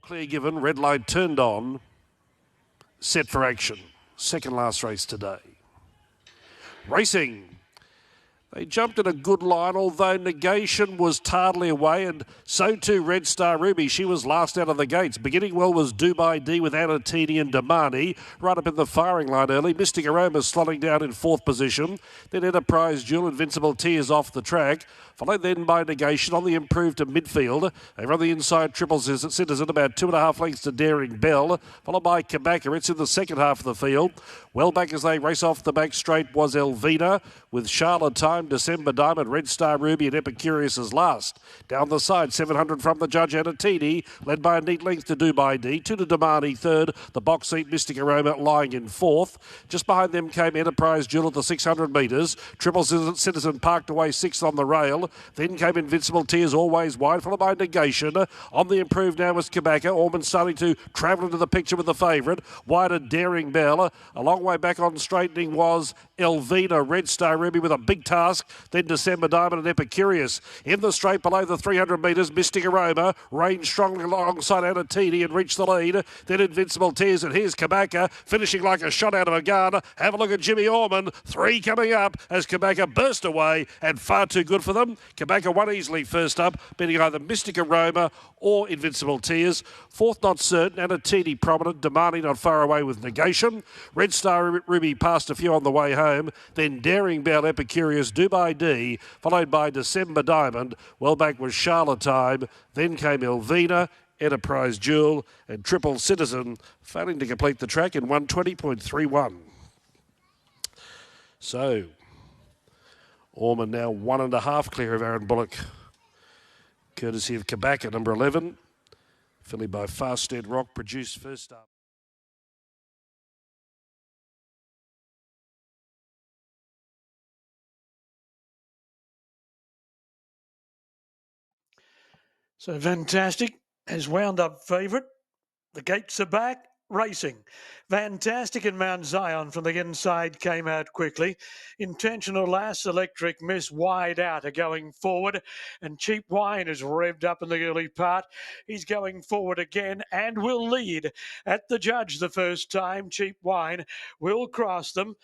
Clear given, red light turned on, set for action. Second last race today. Racing. They jumped in a good line, although Negation was tardily away, and so too Red Star Ruby. She was last out of the gates. Beginning well was Do By D with Anatini and Damani. Right up in the firing line early. Mystic Aroma slotting down in fourth position. Then Enterprise Jewel, Invincible Tears off the track. Followed then by Negation on the improve to midfield. Over on the inside, Triple Citizen, about 2.5 lengths to Daring Bell. Followed by Kabaka. It's in the second half of the field. Well back as they race off the back straight was Elvina with Charlotte Time, December Diamond, Red Star Ruby and Epicurious as last. Down the side, 700 from the judge Anatini, led by a neat length to Do By D. 2 to Damani third. The box seat Mystic Aroma lying in fourth. Just behind them came Enterprise Jewel at the 600 metres. Triple Citizen parked away sixth on the rail. Then came Invincible Tears always wide, followed by Negation. On the improve now was Kabaka. Ormond starting to travel into the picture with the favourite. Wider Daring Bell. A long way back on straightening was Elvina, Red Star Ruby with a big task. Then December Diamond and Epicurious. In the straight below the 300 metres, Mystic Aroma ranged strongly alongside Anatini and reached the lead. Then Invincible Tears, and here's Kabaka finishing like a shot out of a gun. Have a look at Jimmy Ormond. 3 coming up as Kabaka burst away and far too good for them. Kabaka won easily first up, beating either Mystic Aroma or Invincible Tears. Fourth not certain, Anatini prominent, Damani not far away with Negation. Red Star Ruby passed a few on the way home. Then Daring Bell, Epicurious, Do By D, followed by December Diamond. Well back was Charlotte Time. Then came Elvina, Enterprise Jewel and Triple Citizen, failing to complete the track in 120.31. So, Ormond now 1.5 clear of Aaron Bullock, courtesy of Kabaka, number 11. Filly by Farstead Rock, produced first up. So Fantastic has wound up favourite. The gates are back. Racing. Fantastic and Mount Zion from the inside came out quickly. Intentional Lass, Electric Miss wide out are going forward. And Cheap Wine is revved up in the early part. He's going forward again and will lead at the judge the first time. Cheap Wine will cross them.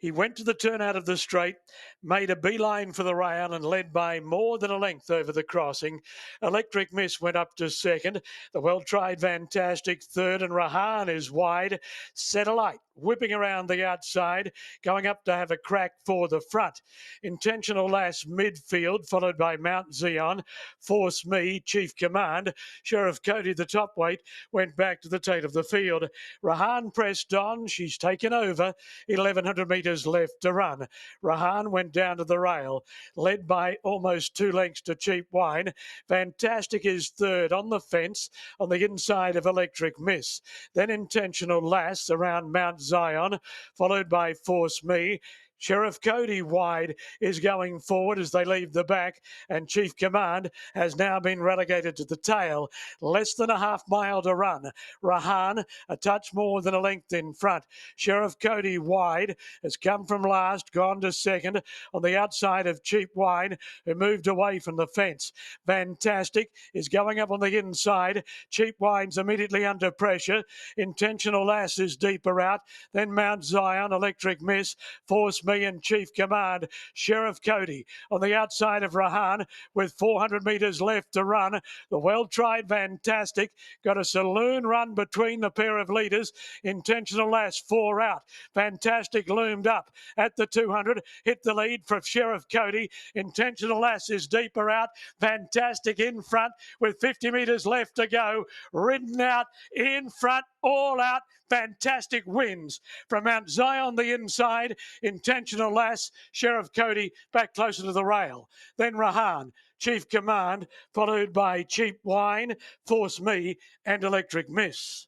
He went to the turn out of the straight, made a beeline for the rail and led by more than a length over the crossing. Electric Miss went up to second. The well-tried Fantastic third, and Rahan is wide. Satellite whipping around the outside, going up to have a crack for the front. Intentional Lass midfield, followed by Mount Zion. Force Me, Chief Command. Sheriff Cody, the top weight, went back to the tail of the field. Rahan pressed on. She's taken over. 1,100 metres left to run. Rahan went down to the rail, led by almost 2 lengths to Cheap Wine. Fantastic is third on the fence on the inside of Electric Miss. Then Intentional Lass around Mount Zion, followed by Force Me. Sheriff Cody wide is going forward as they leave the back, and Chief Command has now been relegated to the tail. Less than a half mile to run. Rahan a touch more than a length in front. Sheriff Cody wide has come from last, gone to second on the outside of Cheap Wine, who moved away from the fence. Fantastic is going up on the inside. Cheap Wine's immediately under pressure. Intentional Lass is deeper out. Then Mount Zion, Electric Miss, Force Me and Chief Command. Sheriff Cody on the outside of Rahan with 400 metres left to run. The well-tried Fantastic got a saloon run between the pair of leaders. Intentional Lass 4 out. Fantastic loomed up at the 200. Hit the lead for Sheriff Cody. Intentional Lass is deeper out. Fantastic in front with 50 metres left to go. Ridden out in front, all out. Fantastic wins from Mount Zion the inside. Intentional Lass, Sheriff Cody back closer to the rail. Then Rahan, Chief Command, followed by Cheap Wine, Force Me and Electric Miss.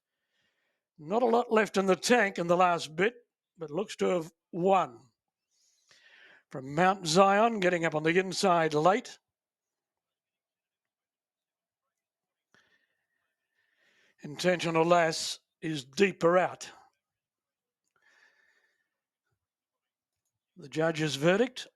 Not a lot left in the tank in the last bit, but looks to have won. From Mount Zion, getting up on the inside late. Intentional Lass is deeper out. The judge's verdict,